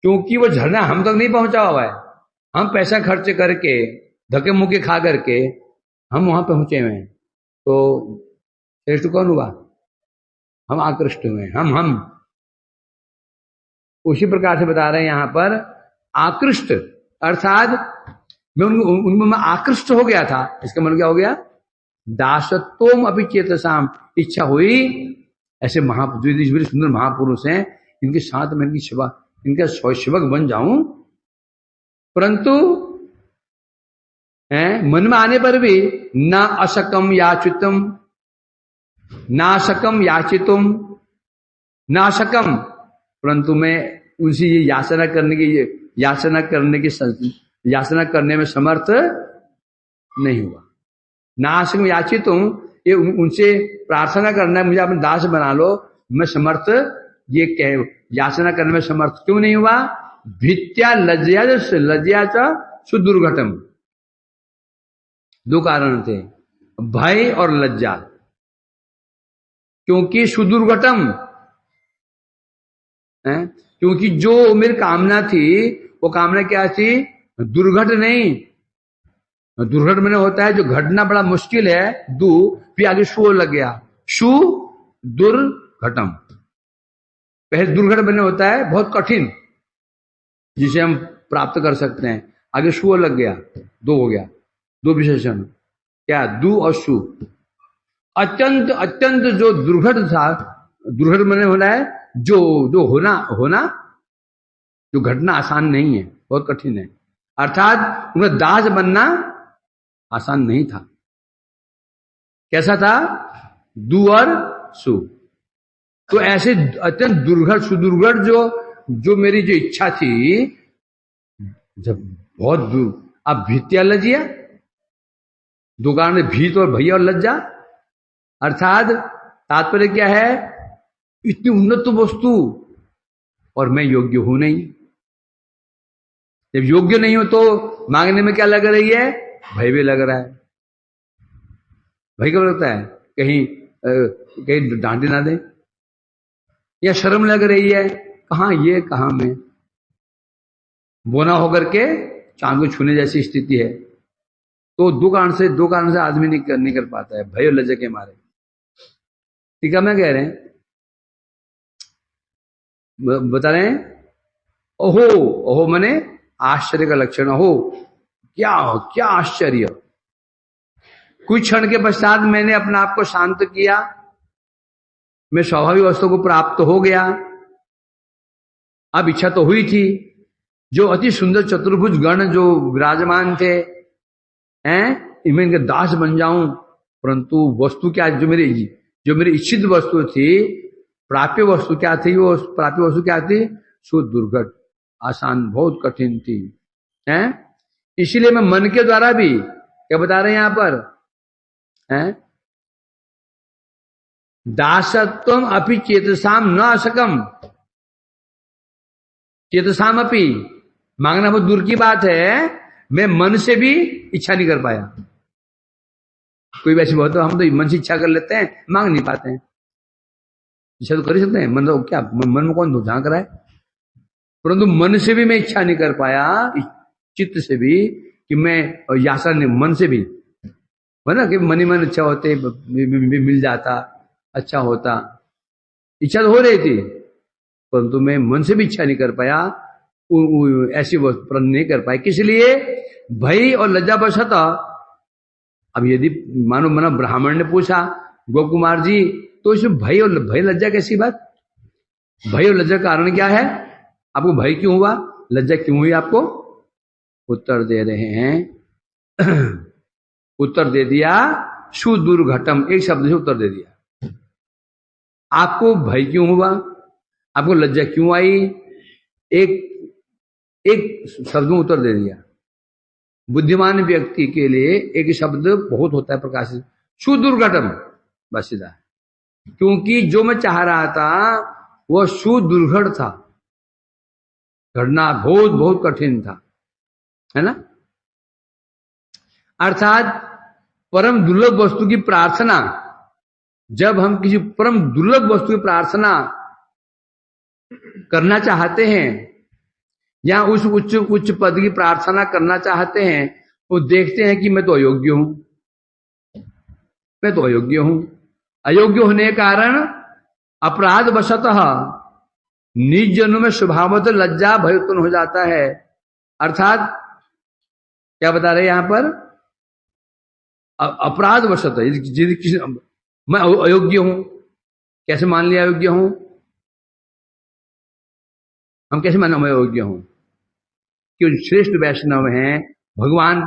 क्योंकि वो झरना हम तक नहीं पहुंचा हुआ है। हम पैसा खर्च करके धक्के मुक्के खा करके हम वहां पहुंचे हुए हैं। तो श्रेष्ठ कौन हुआ? हम आकृष्ट हुए, हम उसी प्रकार से बता रहे हैं यहां पर आकृष्ट, अर्थात मैं उनमें मैं आकृष्ट हो गया था। इसका मतलब क्या हो गया? दासत्वम अपि चेतसाम, इच्छा हुई ऐसे महापुरुष, सुंदर महापुरुष हैं, इनके साथ मैं इनकी सेवा, इनका सेवक बन जाऊं। परंतु मन में आने पर भी न अशकम याचितम, नाशकम याचितुम, नाशकम, परंतु मैं उनसे ये याचना करने में समर्थ नहीं हुआ। नाशकम याचितुम, ये उनसे प्रार्थना करना है मुझे अपने दास बना लो, मैं समर्थ ये कह याचना करने में समर्थ क्यों नहीं हुआ? भित्या लज्जया सुदुर्घटम, दो कारण थे, भय और लज्जा। क्योंकि सुदुर्घटम है, क्योंकि जो मेरी कामना थी वो कामना क्या थी? दुर्घट नहीं। दुर्घट में होता है जो घटना बड़ा मुश्किल है, फिर आगे शु लग गया, शु दुर्घटम। पहले दुर्घट बने होता है बहुत कठिन, जिसे हम प्राप्त कर सकते हैं, आगे शु लग गया, दो हो गया, दो विशेषण क्या? दु और शु। अत्यंत जो दुर्घट था, दुर्घट बने होना है जो होना जो घटना आसान नहीं है, बहुत कठिन है। अर्थात उनका दास बनना आसान नहीं था। कैसा था? दु और सु। तो ऐसे अत्यंत दुर्घट सुदुर्घट जो मेरी जो इच्छा थी, जब बहुत दूर, अब भीत्या लज्जिया, दो कारण में भीत और भैया और लज्जा। अर्थात तात्पर्य क्या है? इतनी उन्नत वस्तु और मैं योग्य हूं नहीं। जब योग्य नहीं हो तो मांगने में क्या लग रही है? भय भी लग रहा है। भय कब लगता है? कहीं डांटे ना दे, या शर्म लग रही है, कहां ये कहां मैं, बोना होकर के चांद को छूने जैसी स्थिति है। तो दो कारण से आदमी नहीं कर पाता है, भय और लज्जा के मारे। ठीक है, मैं कह रहे हैं, बता रहे हैं, ओहो मने आश्चर्य का लक्षण। ओहो क्या आश्चर्य! कुछ क्षण के पश्चात मैंने अपने आप को शांत किया, मैं स्वाभाविक वस्तु को प्राप्त हो गया। अब इच्छा तो हुई थी, जो अति सुंदर चतुर्भुज गण जो विराजमान थे, इनमें इनके दास बन जाऊं। परंतु वस्तु क्या, जो मेरी इच्छित वस्तु थी, प्राप्य वस्तु क्या थी? वो प्राप्य वस्तु क्या थी? सुदुर्घट, आसान, बहुत कठिन थी। इसीलिए मैं मन के द्वारा भी, क्या बता रहे हैं यहां पर, दासत्वम अपि चेतसाम न अशकम, चेतसाम अपि, मांगना बहुत दूर की बात है, मैं मन से भी इच्छा नहीं कर पाया। कोई वैसी बहुत, हम तो मन से इच्छा कर लेते हैं, मांग नहीं पाते हैं। इच्छा तो कर ही सकते हैं, मन तो क्या, मन में कौन झांक रहा है? परंतु मन से भी मैं इच्छा नहीं कर पाया, चित्त से भी, कि मैं यासा नहीं, मन से भी, है ना, कि मन अच्छा होते मिल जाता, अच्छा होता, इच्छा तो हो रही थी, परंतु मैं मन से भी इच्छा नहीं कर पाया, ऐसी वस्तु नहीं कर पाए। किस लिए? भय और लज्जा बशत। अब यदि मानो मना ब्राह्मण ने पूछा, गोकुमार जी, तो इसमें भय लज्जा कैसी बात? भय और लज्जा कारण क्या है? आपको भय क्यों हुआ, लज्जा क्यों हुई आपको? उत्तर दे रहे हैं, उत्तर दे दिया, सुदुर्घटम, एक शब्द से उत्तर दे दिया। आपको भय क्यों हुआ, आपको लज्जा क्यों आई, एक शब्द में उत्तर दे दिया। बुद्धिमान व्यक्ति के लिए एक शब्द बहुत होता है प्रकाशित, सुदुर्घटम, बस सीधा। क्योंकि जो मैं चाह रहा था वह सुदुर्घट था, घटना बहुत बहुत कठिन था, है ना। अर्थात परम दुर्लभ वस्तु की प्रार्थना, जब हम किसी परम दुर्लभ वस्तु की प्रार्थना करना चाहते हैं, या उस उच्च उच्च पद की प्रार्थना करना चाहते हैं, वो देखते हैं कि मैं तो अयोग्य हूं, मैं तो अयोग्य हूं। अयोग्य होने के कारण अपराध वशतः निज जन्म में स्वभावत लज्जा भय उत्पन्न हो जाता है। अर्थात क्या बता रहे यहां पर, अपराध वशतः मैं अयोग्य हूं। कैसे मान लिया अयोग्य हूं? हम कैसे माना मैं अयोग्य हूं? कि श्रेष्ठ वैष्णव हैं, भगवान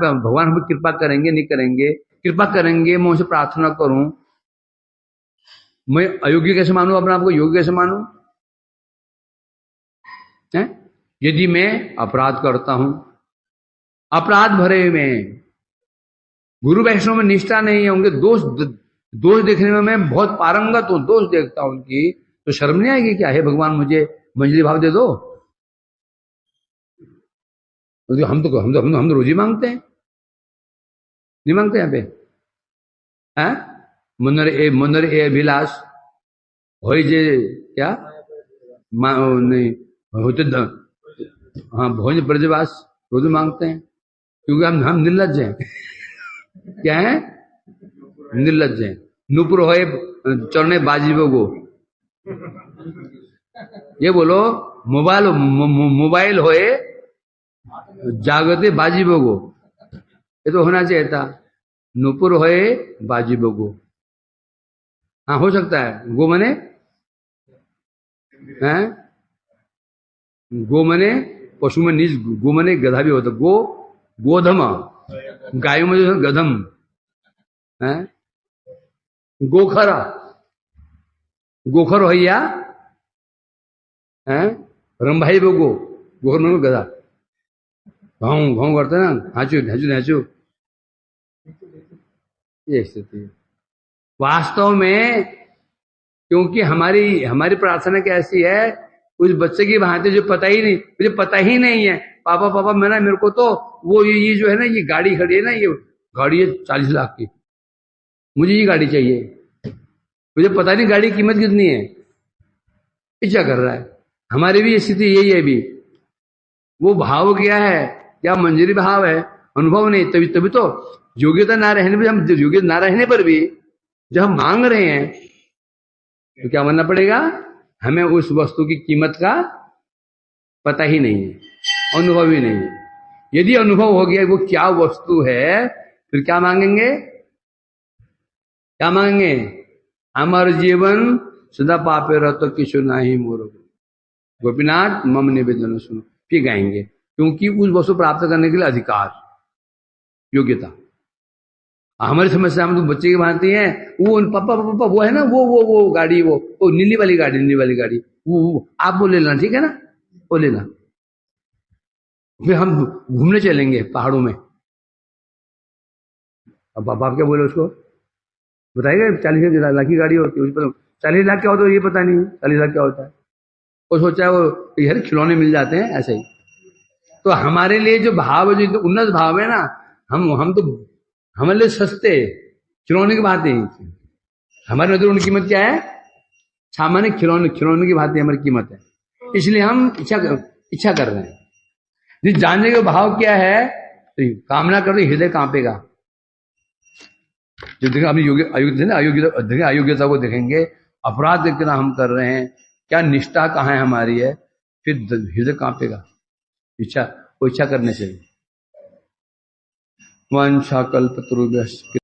हम कृपा करेंगे नहीं करेंगे, कृपा करेंगे, मैं उनसे प्रार्थना करूं, मैं अयोग्य कैसे मानूं? अपने आप को योग्य कैसे मानूं? है? यदि मैं अपराध करता हूं, अपराध भरे में गुरु वैष्णव में निष्ठा नहीं है, उनके दोष देखने में मैं बहुत पारंगत हूं, दोष देखता हूं उनकी, तो शर्म नहीं आएगी क्या? हे भगवान मुझे मंजरी भाव दे दो। हम तो रोज ही मांगते हैं, नहीं मांगते यहाँ पे? हैं? मुन्नर ए अभिलाष हो जे क्या नहीं होते, हाँ भोज ब्रजवास रोज मांगते हैं, क्योंकि हम निर्लज हैं। क्या है? निर्लज हैं। नुपुर होए चरणे बाजी बगो, ये बोलो मोबाइल होए जागते बाजी बगो, ये तो होना चाहिए था। नुपुर होए बाजी बगो, हाँ हो सकता है। गो मने हैं, गो मने पशु में निज, गो मने गधा भी होता, गोधम, गायों में जो गधम है, गोखर होइया है, रंभाई बगो, गोखर में गधा, भाव भाव करते ना, हाचू हाचू हाचू, ये स्थिति है वास्तव में। क्योंकि हमारी प्रार्थना कैसी है, उस बच्चे की भांति जो पता ही नहीं, मुझे पता ही नहीं है, पापा पापा मेरे को तो वो ये जो है ना, ये गाड़ी खड़ी है ना, ये गाड़ी है 40 लाख की, मुझे ये गाड़ी चाहिए, मुझे पता नहीं गाड़ी की कीमत कितनी है, इच्छा कर रहा है। हमारी भी स्थिति यही है भी। वो भाव क्या है? क्या मंजरी भाव है? अनुभव नहीं। तभी तो योग्यता ना रहने पर, हम योग्यता ना रहने पर भी जब हम मांग रहे हैं तो क्या मानना पड़ेगा? हमें उस वस्तु की कीमत का पता ही नहीं है, अनुभव ही नहीं है। यदि अनुभव हो गया वो क्या वस्तु है, फिर क्या मांगेंगे? क्या मांगेंगे? हमार जीवन सदा पापे रहतो किशु नाही मोर गोपीनाथ मम निवेदन सुनो, फिर गाएंगे। क्योंकि उस वस्तु प्राप्त करने के लिए अधिकार, योग्यता। हमारी समस्या में तो बच्चे की भांति है, वो पापा पापा वो है ना, वो गाड़ी, वो नीली वाली गाड़ी, वो आप वो ले लेना, ठीक है ना, वो लेना। फिर हम घूमने चलेंगे पहाड़ों में। अब आप क्या बोले उसको? बताइएगा 40 लाख की गाड़ी होती है, 40 लाख क्या होता है ये पता नहीं, 40 लाख क्या होता है वो सोचा है, वो यार खिलौने मिल जाते हैं ऐसे ही। तो हमारे लिए जो भाव है, जो उन्नत भाव है ना, हम तो हमारे लिए सस्ते खिलौने की बात है। हमारे नजर उनकी कीमत क्या है? सामान्य खिलौने की बात हमारी कीमत है। इसलिए हम इच्छा कर रहे हैं। जिस जानने का भाव क्या है, तो कामना कर रहे, हृदय कांपेगा। जब देखें अपनी अयोग्यता को देखेंगे, अपराध कितना हम कर रहे हैं, क्या निष्ठा कहाँ है हमारी है, फिर हृदय कांपेगा। इच्छा करने से। वंशा कल्पतरुभ्यश्च